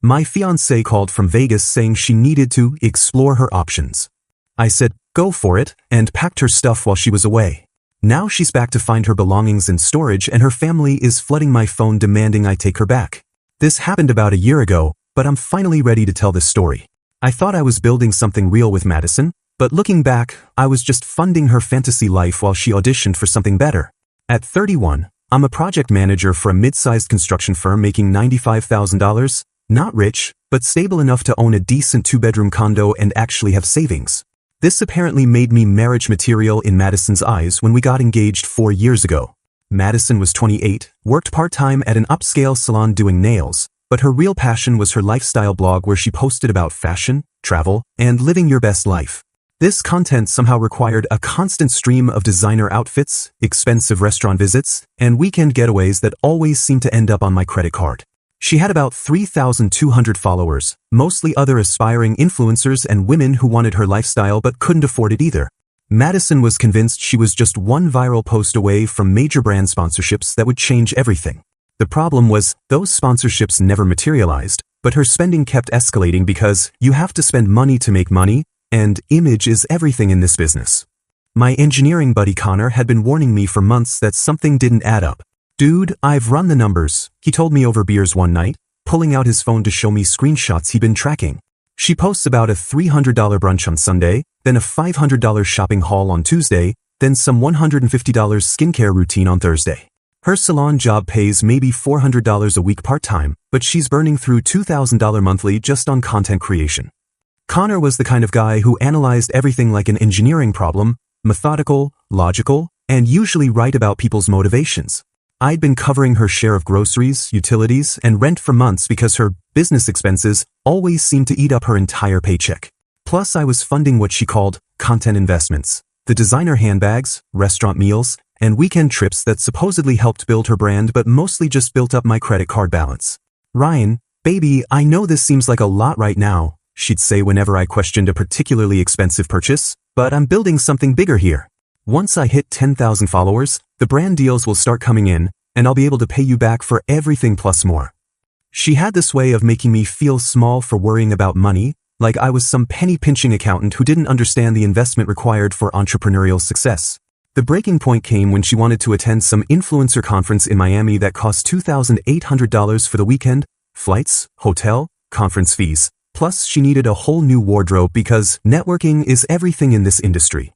My fiancée called from Vegas saying she needed to explore her options. I said, go for it, and packed her stuff while she was away. Now she's back to find her belongings in storage and her family is flooding my phone demanding I take her back. This happened about a year ago, but I'm finally ready to tell this story. I thought I was building something real with Madison, but looking back, I was just funding her fantasy life while she auditioned for something better. At 31, I'm a project manager for a mid-sized construction firm making $95,000, not rich, but stable enough to own a decent 2-bedroom condo and actually have savings. This apparently made me marriage material in Madison's eyes when we got engaged 4 years ago. Madison was 28, worked part-time at an upscale salon doing nails, but her real passion was her lifestyle blog where she posted about fashion, travel, and living your best life. This content somehow required a constant stream of designer outfits, expensive restaurant visits, and weekend getaways that always seemed to end up on my credit card. She had about 3,200 followers, mostly other aspiring influencers and women who wanted her lifestyle but couldn't afford it either. Madison was convinced she was just one viral post away from major brand sponsorships that would change everything. The problem was, those sponsorships never materialized, but her spending kept escalating because you have to spend money to make money, and image is everything in this business. My engineering buddy Connor had been warning me for months that something didn't add up. Dude, I've run the numbers, he told me over beers one night, pulling out his phone to show me screenshots he'd been tracking. She posts about a $300 brunch on Sunday, then a $500 shopping haul on Tuesday, then some $150 skincare routine on Thursday. Her salon job pays maybe $400 a week part-time, but she's burning through $2,000 monthly just on content creation. Connor was the kind of guy who analyzed everything like an engineering problem, methodical, logical, and usually right about people's motivations. I'd been covering her share of groceries, utilities, and rent for months because her business expenses always seemed to eat up her entire paycheck. Plus, I was funding what she called content investments, the designer handbags, restaurant meals, and weekend trips that supposedly helped build her brand but mostly just built up my credit card balance. Ryan, baby, I know this seems like a lot right now, she'd say whenever I questioned a particularly expensive purchase, but I'm building something bigger here. Once I hit 10,000 followers, the brand deals will start coming in, and I'll be able to pay you back for everything plus more. She had this way of making me feel small for worrying about money, like I was some penny-pinching accountant who didn't understand the investment required for entrepreneurial success. The breaking point came when she wanted to attend some influencer conference in Miami that cost $2,800 for the weekend, flights, hotel, conference fees. Plus, she needed a whole new wardrobe because networking is everything in this industry.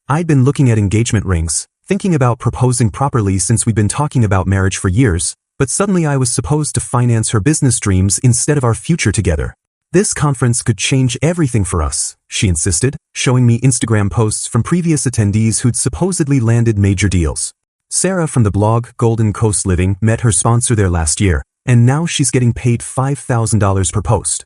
I'd been looking at engagement rings, thinking about proposing properly since we'd been talking about marriage for years, but suddenly I was supposed to finance her business dreams instead of our future together. This conference could change everything for us, she insisted, showing me Instagram posts from previous attendees who'd supposedly landed major deals. Sarah from the blog Golden Coast Living met her sponsor there last year, and now she's getting paid $5,000 per post.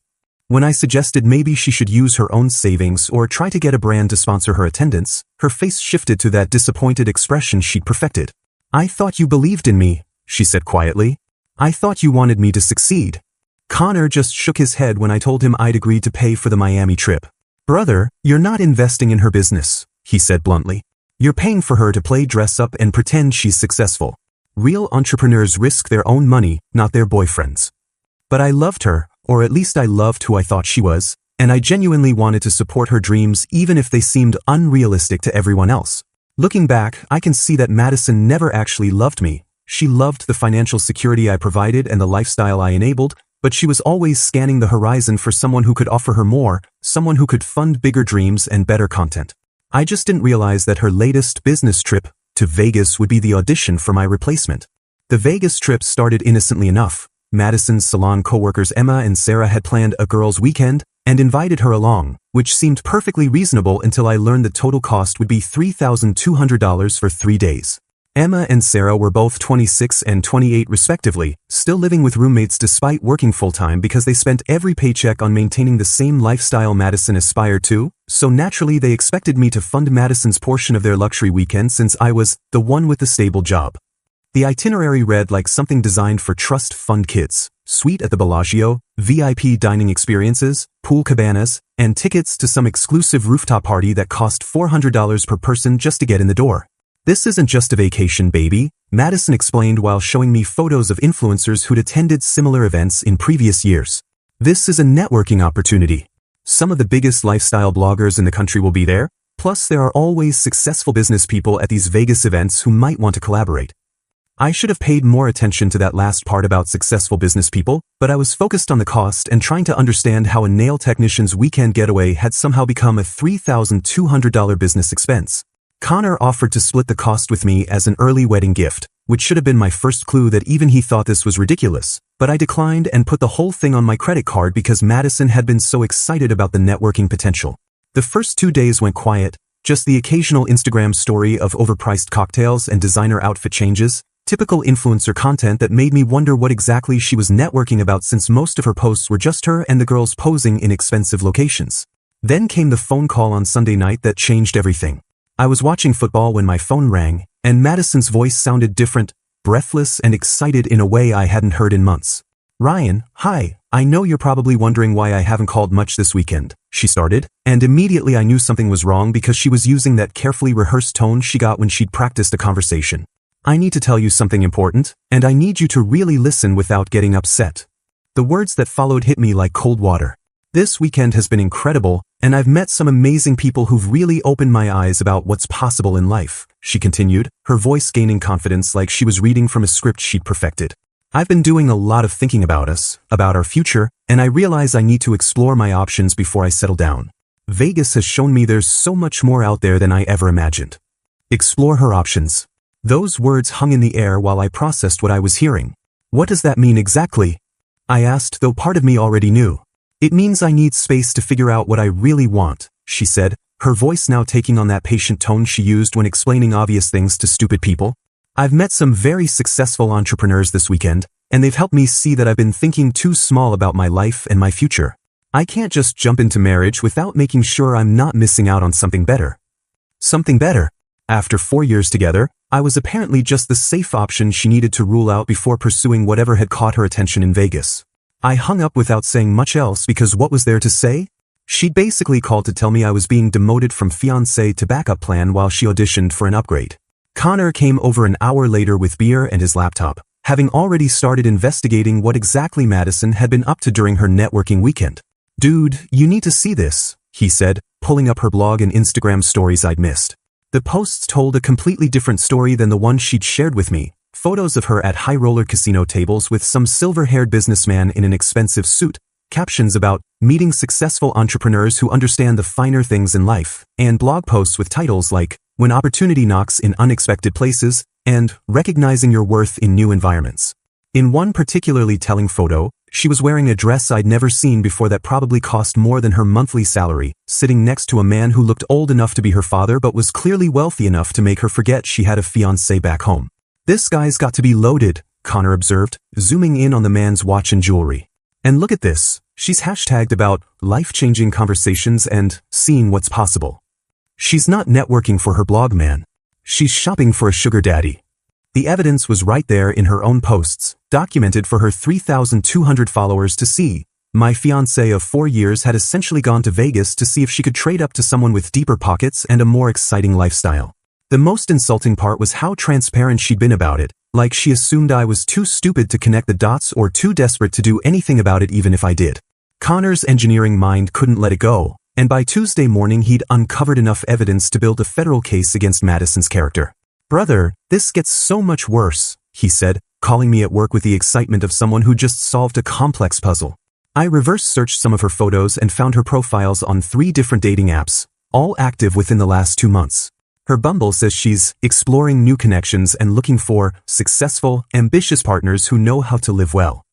When I suggested maybe she should use her own savings or try to get a brand to sponsor her attendance, her face shifted to that disappointed expression she'd perfected. I thought you believed in me, she said quietly. I thought you wanted me to succeed. Connor just shook his head when I told him I'd agreed to pay for the Miami trip. Brother, you're not investing in her business, he said bluntly. You're paying for her to play dress up and pretend she's successful. Real entrepreneurs risk their own money, not their boyfriends. But I loved her, or at least I loved who I thought she was, and I genuinely wanted to support her dreams even if they seemed unrealistic to everyone else. Looking back, I can see that Madison never actually loved me. She loved the financial security I provided and the lifestyle I enabled, but she was always scanning the horizon for someone who could offer her more, someone who could fund bigger dreams and better content. I just didn't realize that her latest business trip to Vegas would be the audition for my replacement. The Vegas trip started innocently enough. Madison's salon co-workers Emma and Sarah had planned a girls' weekend and invited her along, which seemed perfectly reasonable until I learned the total cost would be $3,200 for 3 days. Emma and Sarah were both 26 and 28 respectively, still living with roommates despite working full-time because they spent every paycheck on maintaining the same lifestyle Madison aspired to, so naturally they expected me to fund Madison's portion of their luxury weekend since I was the one with the stable job. The itinerary read like something designed for trust fund kids: suite at the Bellagio, VIP dining experiences, pool cabanas, and tickets to some exclusive rooftop party that cost $400 per person just to get in the door. This isn't just a vacation, baby, Madison explained while showing me photos of influencers who'd attended similar events in previous years. This is a networking opportunity. Some of the biggest lifestyle bloggers in the country will be there, plus there are always successful business people at these Vegas events who might want to collaborate. I should have paid more attention to that last part about successful business people, but I was focused on the cost and trying to understand how a nail technician's weekend getaway had somehow become a $3,200 business expense. Connor offered to split the cost with me as an early wedding gift, which should have been my first clue that even he thought this was ridiculous, but I declined and put the whole thing on my credit card because Madison had been so excited about the networking potential. The first 2 days went quiet, just the occasional Instagram story of overpriced cocktails and designer outfit changes, typical influencer content that made me wonder what exactly she was networking about since most of her posts were just her and the girls posing in expensive locations. Then came the phone call on Sunday night that changed everything. I was watching football when my phone rang, and Madison's voice sounded different, breathless and excited in a way I hadn't heard in months. "Ryan, hi, I know you're probably wondering why I haven't called much this weekend," she started, and immediately I knew something was wrong because she was using that carefully rehearsed tone she got when she'd practiced a conversation. "I need to tell you something important, and I need you to really listen without getting upset." The words that followed hit me like cold water. This weekend has been incredible, and I've met some amazing people who've really opened my eyes about what's possible in life, she continued, her voice gaining confidence like she was reading from a script she'd perfected. "I've been doing a lot of thinking about us, about our future, and I realize I need to explore my options before I settle down. Vegas has shown me there's so much more out there than I ever imagined." Explore her options. Those words hung in the air while I processed what I was hearing. "What does that mean exactly?" I asked, though part of me already knew. "It means I need space to figure out what I really want," she said, her voice now taking on that patient tone she used when explaining obvious things to stupid people. "I've met some very successful entrepreneurs this weekend, and they've helped me see that I've been thinking too small about my life and my future. I can't just jump into marriage without making sure I'm not missing out on something better." Something better? After 4 years together, I was apparently just the safe option she needed to rule out before pursuing whatever had caught her attention in Vegas. I hung up without saying much else because what was there to say? She'd basically called to tell me I was being demoted from fiancé to backup plan while she auditioned for an upgrade. Connor came over an hour later with beer and his laptop, having already started investigating what exactly Madison had been up to during her networking weekend. "Dude, you need to see this," he said, pulling up her blog and Instagram stories I'd missed. The posts told a completely different story than the one she'd shared with me. Photos of her at high-roller casino tables with some silver-haired businessman in an expensive suit, captions about meeting successful entrepreneurs who understand the finer things in life, and blog posts with titles like "When Opportunity Knocks in Unexpected Places" and "Recognizing Your Worth in New Environments." In one particularly telling photo, she was wearing a dress I'd never seen before that probably cost more than her monthly salary, sitting next to a man who looked old enough to be her father but was clearly wealthy enough to make her forget she had a fiancé back home. "This guy's got to be loaded," Connor observed, zooming in on the man's watch and jewelry. "And look at this, she's hashtagged about life-changing conversations and seeing what's possible. She's not networking for her blog, man. She's shopping for a sugar daddy." The evidence was right there in her own posts, documented for her 3,200 followers to see. My fiancé of 4 years had essentially gone to Vegas to see if she could trade up to someone with deeper pockets and a more exciting lifestyle. The most insulting part was how transparent she'd been about it, like she assumed I was too stupid to connect the dots or too desperate to do anything about it even if I did. Connor's engineering mind couldn't let it go, and by Tuesday morning he'd uncovered enough evidence to build a federal case against Madison's character. "Brother, this gets so much worse," he said, calling me at work with the excitement of someone who just solved a complex puzzle. I reverse-searched some of her photos and found her profiles on 3 different dating apps, all active within the last 2 months. Her Bumble says she's exploring new connections and looking for successful, ambitious partners who know how to live well.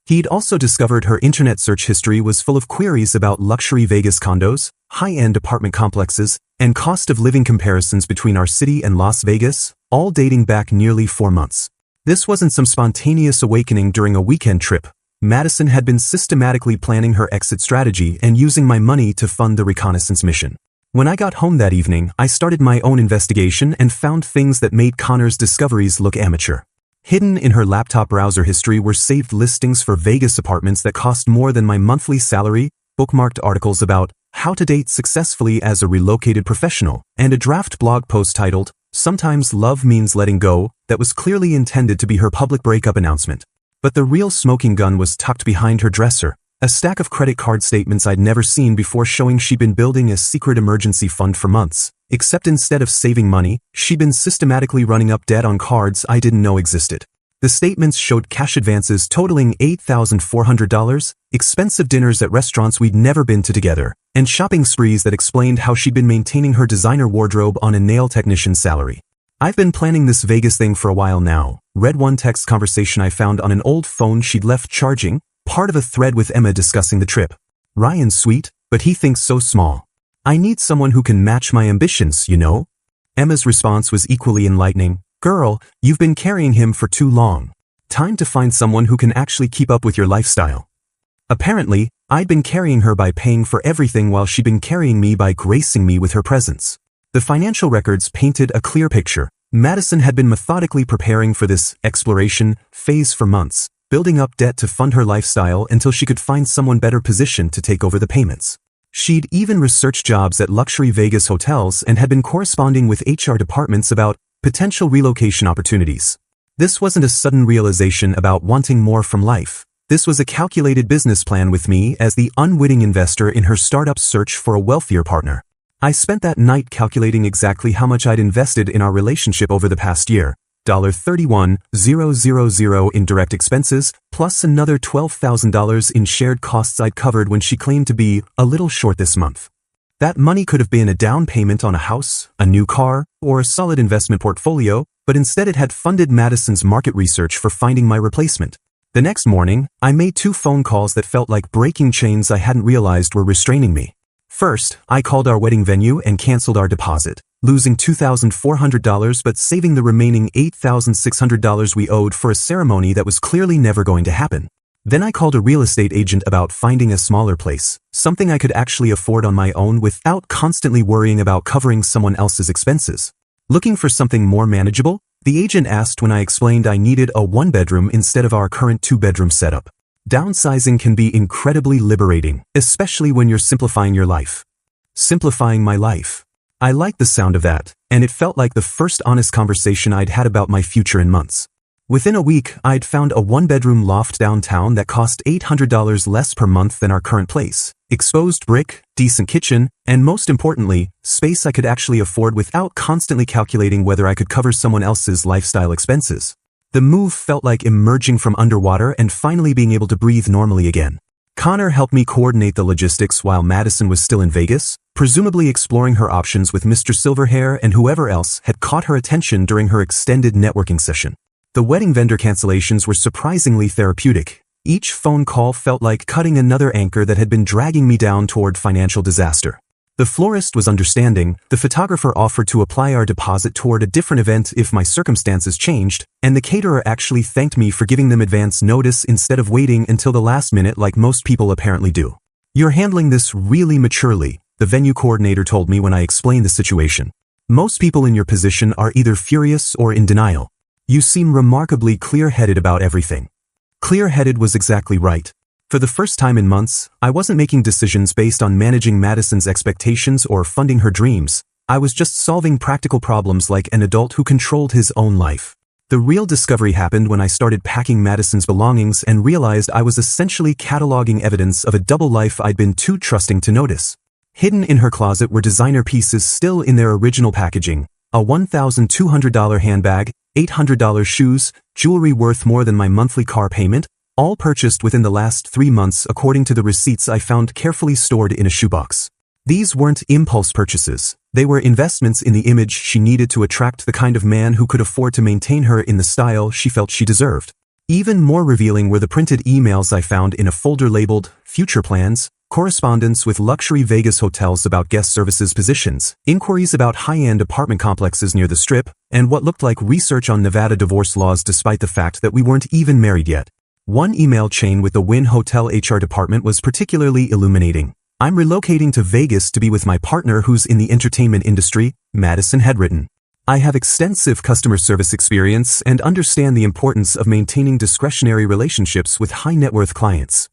He'd also discovered her internet search history was full of queries about luxury Vegas condos, high-end apartment complexes, and cost of living comparisons between our city and Las Vegas, all dating back nearly 4 months. This wasn't some spontaneous awakening during a weekend trip. Madison had been systematically planning her exit strategy and using my money to fund the reconnaissance mission. When I got home that evening, I started my own investigation and found things that made Connor's discoveries look amateur. Hidden in her laptop browser history were saved listings for Vegas apartments that cost more than my monthly salary, bookmarked articles about how to date successfully as a relocated professional, and a draft blog post titled, "Sometimes Love Means Letting Go," that was clearly intended to be her public breakup announcement. But the real smoking gun was tucked behind her dresser, A stack of credit card statements I'd never seen before showing she'd been building a secret emergency fund for months, except instead of saving money, she'd been systematically running up debt on cards I didn't know existed. The statements showed cash advances totaling $8,400, expensive dinners at restaurants we'd never been to together, and shopping sprees that explained how she'd been maintaining her designer wardrobe on a nail technician's salary. "I've been planning this Vegas thing for a while now," read one text conversation I found on an old phone she'd left charging, part of a thread with Emma discussing the trip. "Ryan's sweet, but he thinks so small. I need someone who can match my ambitions, you know?" Emma's response was equally enlightening. "Girl, you've been carrying him for too long. Time to find someone who can actually keep up with your lifestyle." Apparently, I'd been carrying her by paying for everything while she'd been carrying me by gracing me with her presence. The financial records painted a clear picture. Madison had been methodically preparing for this exploration phase for months, building up debt to fund her lifestyle until she could find someone better positioned to take over the payments. She'd even researched jobs at luxury Vegas hotels and had been corresponding with HR departments about potential relocation opportunities. This wasn't a sudden realization about wanting more from life. This was a calculated business plan with me as the unwitting investor in her startup search for a wealthier partner. I spent that night calculating exactly how much I'd invested in our relationship over the past year. $31,000 in direct expenses, plus another $12,000 in shared costs I'd covered when she claimed to be a little short this month. That money could have been a down payment on a house, a new car, or a solid investment portfolio, but instead it had funded Madison's market research for finding my replacement. The next morning, I made 2 phone calls that felt like breaking chains I hadn't realized were restraining me. First, I called our wedding venue and canceled our deposit, losing $2,400 but saving the remaining $8,600 we owed for a ceremony that was clearly never going to happen. Then I called a real estate agent about finding a smaller place, something I could actually afford on my own without constantly worrying about covering someone else's expenses. Looking for something more manageable? The agent asked when I explained I needed a 1-bedroom instead of our current 2-bedroom setup. Downsizing can be incredibly liberating, especially when you're simplifying your life. Simplifying my life. I liked the sound of that, and it felt like the first honest conversation I'd had about my future in months. Within a week, I'd found a 1-bedroom loft downtown that cost $800 less per month than our current place. Exposed brick, decent kitchen, and most importantly, space I could actually afford without constantly calculating whether I could cover someone else's lifestyle expenses. The move felt like emerging from underwater and finally being able to breathe normally again. Connor helped me coordinate the logistics while Madison was still in Vegas, presumably exploring her options with Mr. Silverhair and whoever else had caught her attention during her extended networking session. The wedding vendor cancellations were surprisingly therapeutic. Each phone call felt like cutting another anchor that had been dragging me down toward financial disaster. The florist was understanding, the photographer offered to apply our deposit toward a different event if my circumstances changed, and the caterer actually thanked me for giving them advance notice instead of waiting until the last minute like most people apparently do. "You're handling this really maturely," the venue coordinator told me when I explained the situation. "Most people in your position are either furious or in denial. You seem remarkably clear-headed about everything." Clear-headed was exactly right. For the first time in months, I wasn't making decisions based on managing Madison's expectations or funding her dreams. I was just solving practical problems like an adult who controlled his own life. The real discovery happened when I started packing Madison's belongings and realized I was essentially cataloging evidence of a double life I'd been too trusting to notice. Hidden in her closet were designer pieces still in their original packaging, a $1,200 handbag, $800 shoes, jewelry worth more than my monthly car payment, all purchased within the last 3 months according to the receipts I found carefully stored in a shoebox. These weren't impulse purchases. They were investments in the image she needed to attract the kind of man who could afford to maintain her in the style she felt she deserved. Even more revealing were the printed emails I found in a folder labeled Future Plans, correspondence with luxury Vegas hotels about guest services positions, inquiries about high-end apartment complexes near the Strip, and what looked like research on Nevada divorce laws despite the fact that we weren't even married yet. One email chain with the Wynn Hotel HR department was particularly illuminating. "I'm relocating to Vegas to be with my partner who's in the entertainment industry," Madison had written. "I have extensive customer service experience and understand the importance of maintaining discretionary relationships with high-net-worth clients.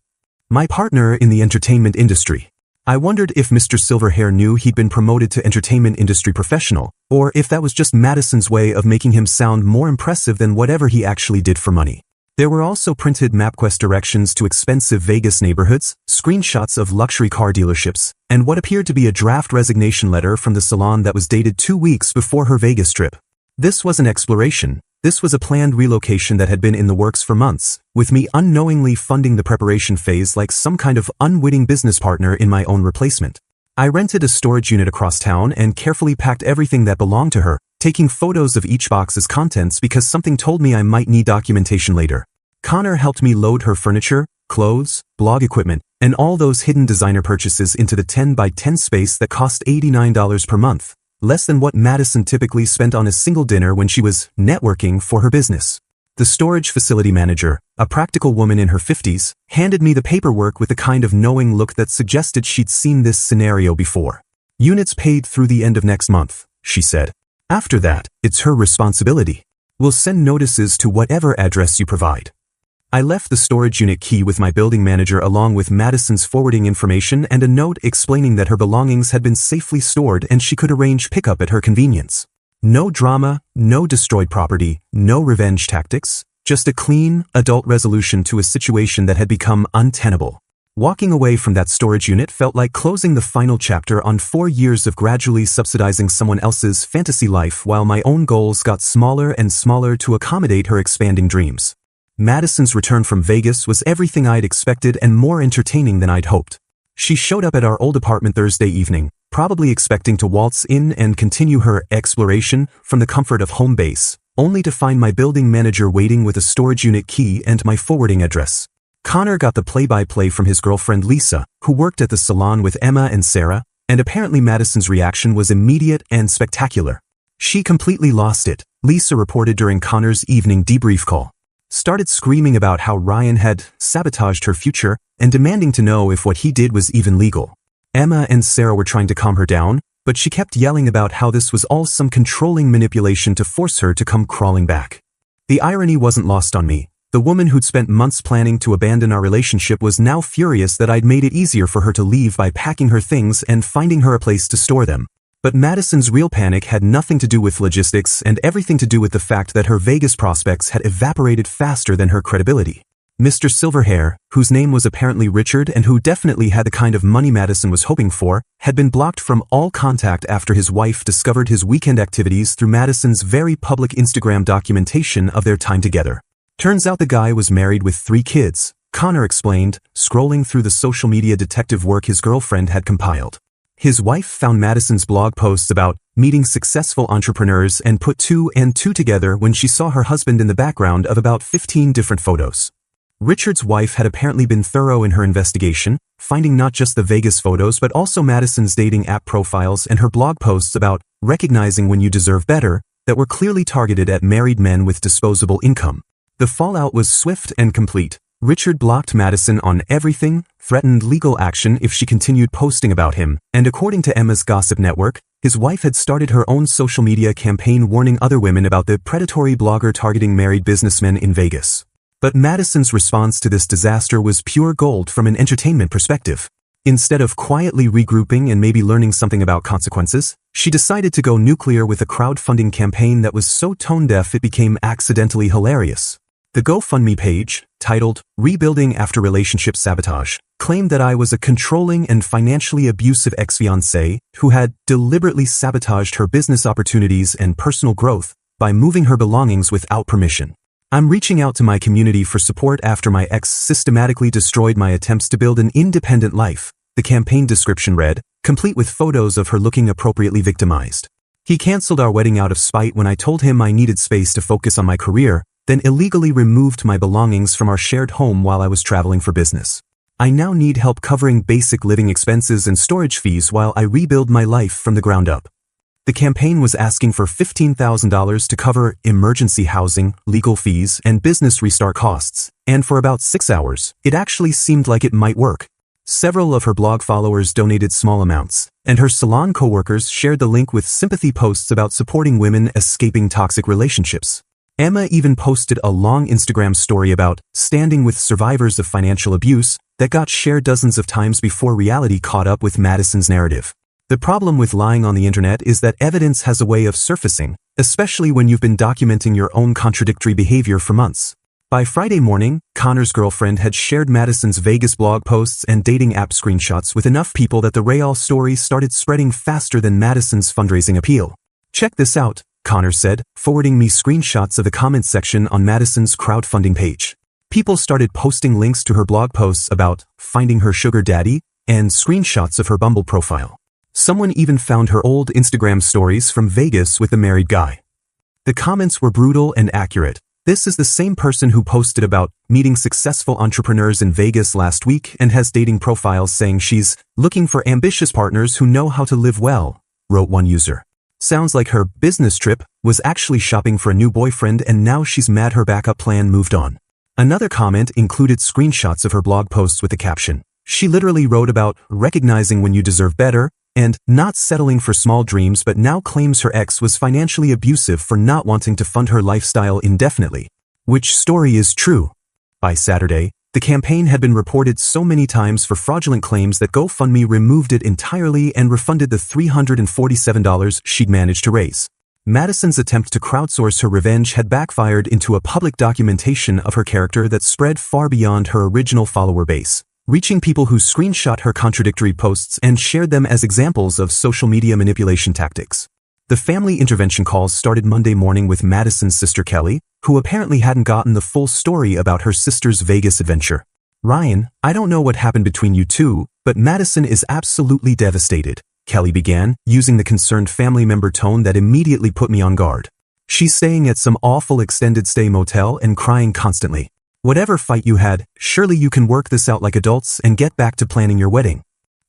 My partner in the entertainment industry." I wondered if Mr. Silverhair knew he'd been promoted to entertainment industry professional, or if that was just Madison's way of making him sound more impressive than whatever he actually did for money. There were also printed MapQuest directions to expensive Vegas neighborhoods, screenshots of luxury car dealerships, and what appeared to be a draft resignation letter from the salon that was dated 2 weeks before her Vegas trip. This was an exploration. This was a planned relocation that had been in the works for months, with me unknowingly funding the preparation phase like some kind of unwitting business partner in my own replacement. I rented a storage unit across town and carefully packed everything that belonged to her, taking photos of each box's contents because something told me I might need documentation later. Connor helped me load her furniture, clothes, blog equipment, and all those hidden designer purchases into the 10 by 10 space that cost $89 per month, less than what Madison typically spent on a single dinner when she was networking for her business. The storage facility manager, a practical woman in her 50s, handed me the paperwork with a kind of knowing look that suggested she'd seen this scenario before. "Units paid through the end of next month," she said. "After that, it's her responsibility. We'll send notices to whatever address you provide." I left the storage unit key with my building manager along with Madison's forwarding information and a note explaining that her belongings had been safely stored and she could arrange pickup at her convenience. No drama, no destroyed property, no revenge tactics, just a clean, adult resolution to a situation that had become untenable. Walking away from that storage unit felt like closing the final chapter on 4 years of gradually subsidizing someone else's fantasy life while my own goals got smaller and smaller to accommodate her expanding dreams. Madison's return from Vegas was everything I'd expected and more entertaining than I'd hoped. She showed up at our old apartment Thursday evening, probably expecting to waltz in and continue her exploration from the comfort of home base, only to find my building manager waiting with a storage unit key and my forwarding address. Connor got the play-by-play from his girlfriend Lisa, who worked at the salon with Emma and Sarah, and apparently Madison's reaction was immediate and spectacular. She completely lost it, Lisa reported during Connor's evening debrief call. Started screaming about how Ryan had sabotaged her future and demanding to know if what he did was even legal. Emma and Sarah were trying to calm her down, but she kept yelling about how this was all some controlling manipulation to force her to come crawling back. The irony wasn't lost on me. The woman who'd spent months planning to abandon our relationship was now furious that I'd made it easier for her to leave by packing her things and finding her a place to store them. But Madison's real panic had nothing to do with logistics and everything to do with the fact that her Vegas prospects had evaporated faster than her credibility. Mr. Silverhair, whose name was apparently Richard and who definitely had the kind of money Madison was hoping for, had been blocked from all contact after his wife discovered his weekend activities through Madison's very public Instagram documentation of their time together. Turns out the guy was married with 3 kids, Connor explained, scrolling through the social media detective work his girlfriend had compiled. His wife found Madison's blog posts about meeting successful entrepreneurs and put 2 and 2 together when she saw her husband in the background of about 15 different photos. Richard's wife had apparently been thorough in her investigation, finding not just the Vegas photos but also Madison's dating app profiles and her blog posts about recognizing when you deserve better that were clearly targeted at married men with disposable income. The fallout was swift and complete. Richard blocked Madison on everything, threatened legal action if she continued posting about him, and according to Emma's gossip network, his wife had started her own social media campaign warning other women about the predatory blogger targeting married businessmen in Vegas. But Madison's response to this disaster was pure gold from an entertainment perspective. Instead of quietly regrouping and maybe learning something about consequences, she decided to go nuclear with a crowdfunding campaign that was so tone-deaf it became accidentally hilarious. The GoFundMe page, titled Rebuilding After Relationship Sabotage, claimed that I was a controlling and financially abusive ex-fiancée who had deliberately sabotaged her business opportunities and personal growth by moving her belongings without permission. I'm reaching out to my community for support after my ex systematically destroyed my attempts to build an independent life, the campaign description read, complete with photos of her looking appropriately victimized. He canceled our wedding out of spite when I told him I needed space to focus on my career, then illegally removed my belongings from our shared home while I was traveling for business. I now need help covering basic living expenses and storage fees while I rebuild my life from the ground up. The campaign was asking for $15,000 to cover emergency housing, legal fees, and business restart costs, and for about 6 hours, it actually seemed like it might work. Several of her blog followers donated small amounts, and her salon coworkers shared the link with sympathy posts about supporting women escaping toxic relationships. Emma even posted a long Instagram story about standing with survivors of financial abuse that got shared dozens of times before reality caught up with Madison's narrative. The problem with lying on the internet is that evidence has a way of surfacing, especially when you've been documenting your own contradictory behavior for months. By Friday morning, Connor's girlfriend had shared Madison's Vegas blog posts and dating app screenshots with enough people that the Real story started spreading faster than Madison's fundraising appeal. "Check this out," Connor said, forwarding me screenshots of the comments section on Madison's crowdfunding page. People started posting links to her blog posts about finding her sugar daddy and screenshots of her Bumble profile. Someone even found her old Instagram stories from Vegas with a married guy. The comments were brutal and accurate. This is the same person who posted about meeting successful entrepreneurs in Vegas last week and has dating profiles saying she's looking for ambitious partners who know how to live well, wrote one user. Sounds like her business trip was actually shopping for a new boyfriend and now she's mad her backup plan moved on. Another comment included screenshots of her blog posts with the caption, "She literally wrote about recognizing when you deserve better and not settling for small dreams, but now claims her ex was financially abusive for not wanting to fund her lifestyle indefinitely." Which story is true? By Saturday, the campaign had been reported so many times for fraudulent claims that GoFundMe removed it entirely and refunded the $347 she'd managed to raise. Madison's attempt to crowdsource her revenge had backfired into a public documentation of her character that spread far beyond her original follower base, reaching people who screenshot her contradictory posts and shared them as examples of social media manipulation tactics. The family intervention calls started Monday morning with Madison's sister Kelly, who apparently hadn't gotten the full story about her sister's Vegas adventure. "Ryan, I don't know what happened between you two, but Madison is absolutely devastated," Kelly began, using the concerned family member tone that immediately put me on guard. "She's staying at some awful extended stay motel and crying constantly. Whatever fight you had, surely you can work this out like adults and get back to planning your wedding."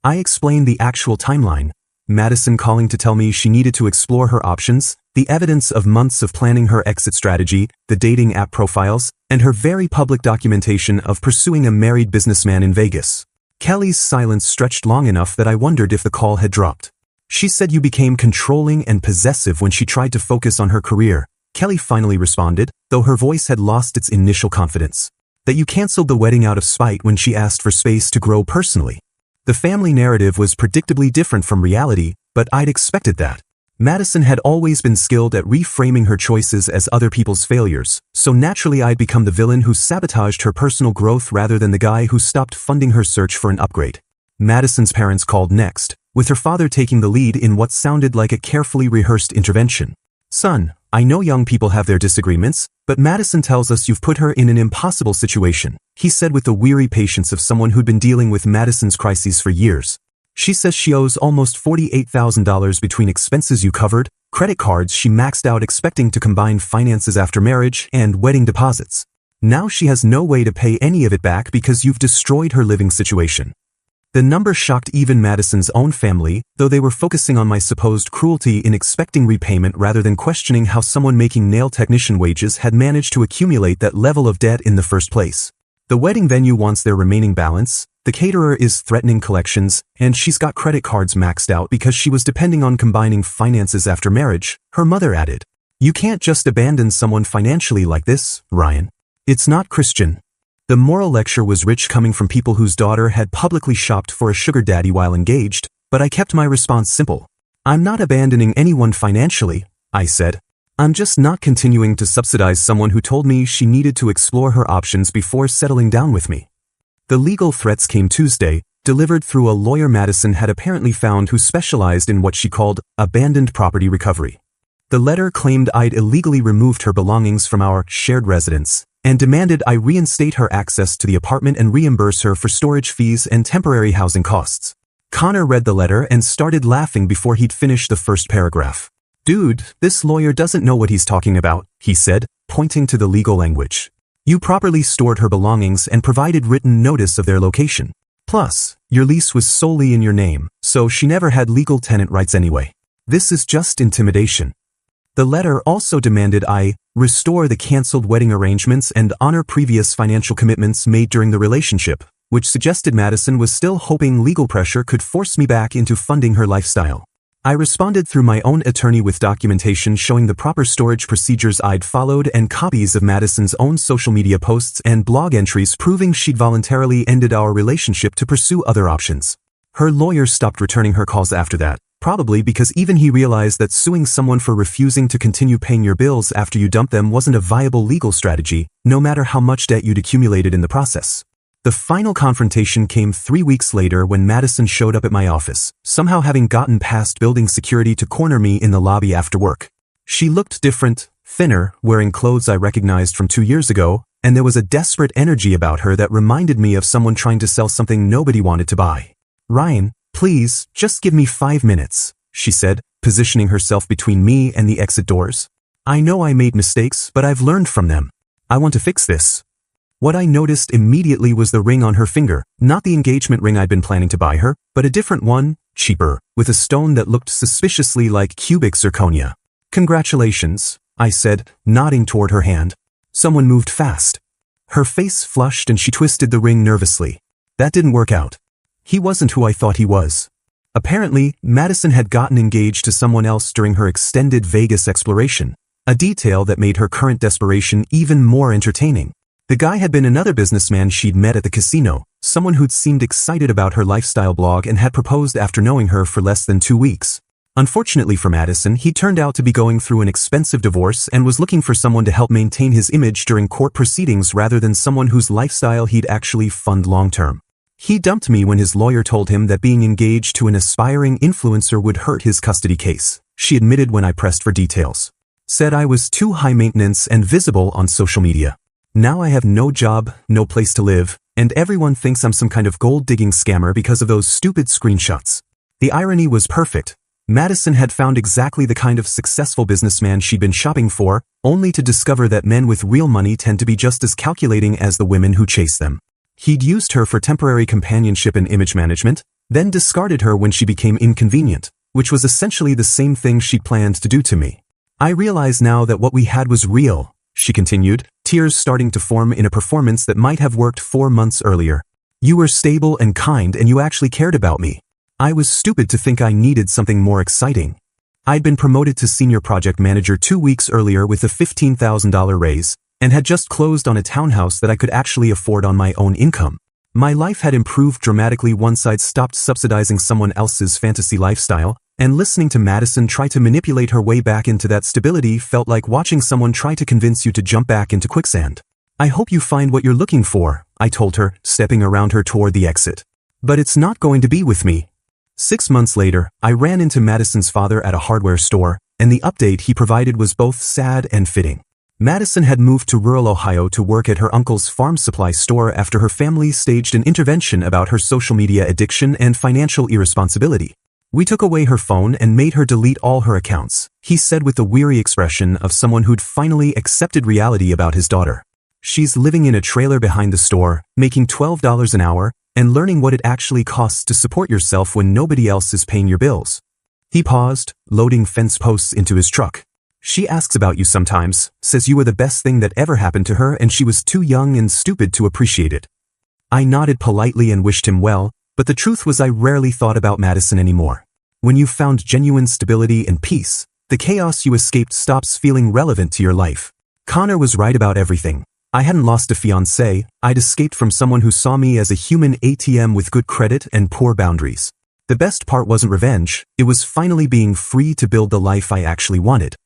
I explained the actual timeline, Madison calling to tell me she needed to explore her options, the evidence of months of planning her exit strategy, the dating app profiles, and her very public documentation of pursuing a married businessman in Vegas. Kelly's silence stretched long enough that I wondered if the call had dropped. "She said you became controlling and possessive when she tried to focus on her career," Kelly finally responded, though her voice had lost its initial confidence. "That you canceled the wedding out of spite when she asked for space to grow personally." The family narrative was predictably different from reality, but I'd expected that. Madison had always been skilled at reframing her choices as other people's failures, so naturally I'd become the villain who sabotaged her personal growth rather than the guy who stopped funding her search for an upgrade. Madison's parents called next, with her father taking the lead in what sounded like a carefully rehearsed intervention. "Son, I know young people have their disagreements, but Madison tells us you've put her in an impossible situation," he said with the weary patience of someone who'd been dealing with Madison's crises for years. "She says she owes almost $48,000 between expenses you covered, credit cards she maxed out expecting to combine finances after marriage, and wedding deposits. Now she has no way to pay any of it back because you've destroyed her living situation." The number shocked even Madison's own family, though they were focusing on my supposed cruelty in expecting repayment rather than questioning how someone making nail technician wages had managed to accumulate that level of debt in the first place. The wedding venue wants their remaining balance, the caterer is threatening collections, and she's got credit cards maxed out because she was depending on combining finances after marriage, her mother added. "You can't just abandon someone financially like this, Ryan. It's not Christian." The moral lecture was rich coming from people whose daughter had publicly shopped for a sugar daddy while engaged, but I kept my response simple. "I'm not abandoning anyone financially," I said. "I'm just not continuing to subsidize someone who told me she needed to explore her options before settling down with me." The legal threats came Tuesday, delivered through a lawyer Madison had apparently found who specialized in what she called abandoned property recovery. The letter claimed I'd illegally removed her belongings from our shared residence, and demanded I reinstate her access to the apartment and reimburse her for storage fees and temporary housing costs. Connor read the letter and started laughing before he'd finished the first paragraph. "Dude, this lawyer doesn't know what he's talking about," he said, pointing to the legal language. "You properly stored her belongings and provided written notice of their location. Plus, your lease was solely in your name, so she never had legal tenant rights anyway. This is just intimidation." The letter also demanded I restore the canceled wedding arrangements and honor previous financial commitments made during the relationship, which suggested Madison was still hoping legal pressure could force me back into funding her lifestyle. I responded through my own attorney with documentation showing the proper storage procedures I'd followed and copies of Madison's own social media posts and blog entries proving she'd voluntarily ended our relationship to pursue other options. Her lawyer stopped returning her calls after that, Probably because even he realized that suing someone for refusing to continue paying your bills after you dumped them wasn't a viable legal strategy, no matter how much debt you'd accumulated in the process. The final confrontation came 3 weeks later when Madison showed up at my office, somehow having gotten past building security to corner me in the lobby after work. She looked different, thinner, wearing clothes I recognized from 2 years ago, and there was a desperate energy about her that reminded me of someone trying to sell something nobody wanted to buy. "Ryan, please, just give me 5 minutes," she said, positioning herself between me and the exit doors. "I know I made mistakes, but I've learned from them. I want to fix this." What I noticed immediately was the ring on her finger, not the engagement ring I'd been planning to buy her, but a different one, cheaper, with a stone that looked suspiciously like cubic zirconia. "Congratulations," I said, nodding toward her hand. Someone moved fast. Her face flushed and she twisted the ring nervously. That didn't work out. He wasn't who I thought he was. Apparently, Madison had gotten engaged to someone else during her extended Vegas exploration, a detail that made her current desperation even more entertaining. The guy had been another businessman she'd met at the casino, someone who'd seemed excited about her lifestyle blog and had proposed after knowing her for less than 2 weeks. Unfortunately for Madison, he turned out to be going through an expensive divorce and was looking for someone to help maintain his image during court proceedings rather than someone whose lifestyle he'd actually fund long-term. He dumped me when his lawyer told him that being engaged to an aspiring influencer would hurt his custody case, she admitted when I pressed for details. Said I was too high maintenance and visible on social media. Now I have no job, no place to live, and everyone thinks I'm some kind of gold-digging scammer because of those stupid screenshots. The irony was perfect. Madison had found exactly the kind of successful businessman she'd been shopping for, only to discover that men with real money tend to be just as calculating as the women who chase them. He'd used her for temporary companionship and image management, then discarded her when she became inconvenient, which was essentially the same thing she'd planned to do to me. "I realize now that what we had was real," she continued, tears starting to form in a performance that might have worked 4 months earlier. "You were stable and kind and you actually cared about me. I was stupid to think I needed something more exciting." I'd been promoted to senior project manager 2 weeks earlier with a $15,000 raise, and had just closed on a townhouse that I could actually afford on my own income. My life had improved dramatically once I'd stopped subsidizing someone else's fantasy lifestyle, and listening to Madison try to manipulate her way back into that stability felt like watching someone try to convince you to jump back into quicksand. "I hope you find what you're looking for," I told her, stepping around her toward the exit. "But it's not going to be with me." 6 months later, I ran into Madison's father at a hardware store, and the update he provided was both sad and fitting. Madison had moved to rural Ohio to work at her uncle's farm supply store after her family staged an intervention about her social media addiction and financial irresponsibility. "We took away her phone and made her delete all her accounts," he said with the weary expression of someone who'd finally accepted reality about his daughter. "She's living in a trailer behind the store, making $12 an hour, and learning what it actually costs to support yourself when nobody else is paying your bills." He paused, loading fence posts into his truck. "She asks about you sometimes, says you were the best thing that ever happened to her and she was too young and stupid to appreciate it." I nodded politely and wished him well, but the truth was I rarely thought about Madison anymore. When you've found genuine stability and peace, the chaos you escaped stops feeling relevant to your life. Connor was right about everything. I hadn't lost a fiancé, I'd escaped from someone who saw me as a human ATM with good credit and poor boundaries. The best part wasn't revenge, it was finally being free to build the life I actually wanted.